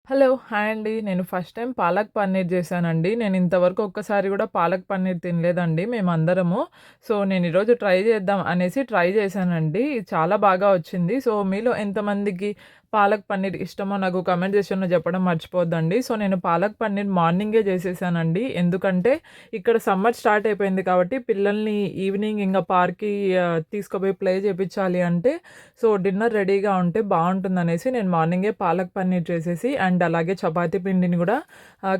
Hello! Hi అండి. నేను first time palak paneer చేశానండి. నేను ఇంతవరకు ఒక్కసారి గూడా పాలక్ పన్నీర్ తినలేదండి మేమందరము. సో, నేను ఈరోజు ట్రై చేద్దాం అనేసి ట్రై చేశానండి. చాలా బాగా వచ్చింది. సో, మీలో ఎంతమందికి పాలక్ పన్నీర్ ఇష్టమో నాకు కామెంట్ సెక్షన్‌లో చెప్పడం మర్చిపోవద్దండి. సో, నేను పాలక్ పన్నీర్ మార్నింగే చేసేసానండి. ఎందుకంటే ఇక్కడ సమ్మర్ స్టార్ట్ అయిపోయింది కాబట్టి పిల్లల్ని ఈవినింగ్ ఇంగ పార్క్‌కి తీసుకుపోయి ప్లే చేపిచ్చాలి అంటే సో, డిన్నర్ రెడీగా ఉంటే బావుంటుందనేసి నేను మార్నింగే పాలక్ పన్నీర్ చేసేసి అండ్ అలాగే చపాతీ పిండిని గూడా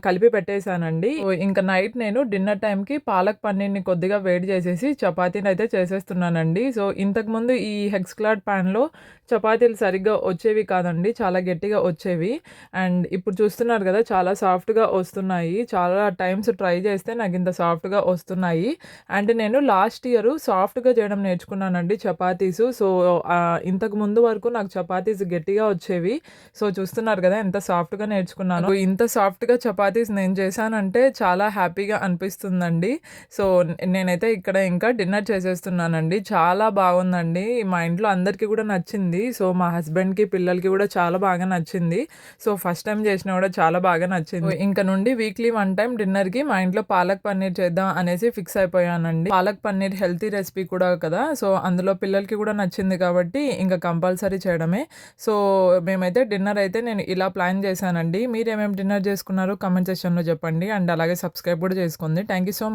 కలిపి పెట్టేసానండి. సో, ఇంక నైట్ నేను డిన్నర్ టైమ్‌కి పాలక్ పన్నీర్‌ని కొద్దిగా వేడి చేసేసి చపాతీనైతే చేసేస్తున్నానండి. సో, ఇంతకుముందు ఈ హెక్స్‌క్లాడ్ పాన్‌లో చపాతీలు సరిగ్గా వచ్చేవి కాదండి. చాలా గట్టిగా వచ్చేవి. అండ్ ఇప్పుడు చూస్తున్నారు గదా! చాలా సాఫ్ట్‌గా వస్తున్నాయి. చాలా టైమ్స్ ట్రై చేస్తే నాకింత సాఫ్ట్‌గా వస్తున్నాయి. అంటే నేను లాస్ట్ ఇయర్ సాఫ్ట్‌గా చేయడం నేర్చుకున్నానండి చపాతీసు. సో, ఇంతకు ముందు వరకు నాకు చపాతీస్ గట్టిగా వచ్చేవి. సో, చూస్తున్నారు గదా! ఎంత సాఫ్ట్‌గా నేర్చుకున్నానో. ఇంత సాఫ్ట్‌గా చపాతీస్ నేను చేశానంటే చాలా హ్యాపీగా అనిపిస్తుందండి. సో, నేనైతే ఇక్కడ ఇంకా డిన్నర్ చేసేస్తున్నానండి. చాలా బాగుందండి. మా ఇంట్లో అందరికీ గూడా నచ్చింది. సో, మా హస్బెండ్‌కి, పిల్లలకి గూడా చాలా బాగా నచ్చింది. సో, ఫస్ట్ టైమ్ చేసినా గూడా చాలా బాగా నచ్చింది. సో, ఇంక నుండి వీక్లీ వన్ టైమ్ డిన్నర్‌కి మా ఇంట్లో పాలక్ పన్నీర్ చేద్దాం అనేసి ఫిక్స్ అయిపోయానండి. పాలక్ పన్నీర్ హెల్తీ రెసిపీ కూడా కదా! సో, అందులో పిల్లలకి కూడా నచ్చింది కాబట్టి ఇంక కంపల్సరీ చేయడమే. సో, మేమైతే డిన్నర్ అయితే నేను ఇలా ప్లాన్ చేశానండి. మీరేమేమి డిన్నర్ చేసుకున్నారో కామెంట్ సెక్షన్‌లో చెప్పండి. అండ్ అలాగే సబ్స్క్రైబ్ కూడా చేసుకోండి. Thank you so much.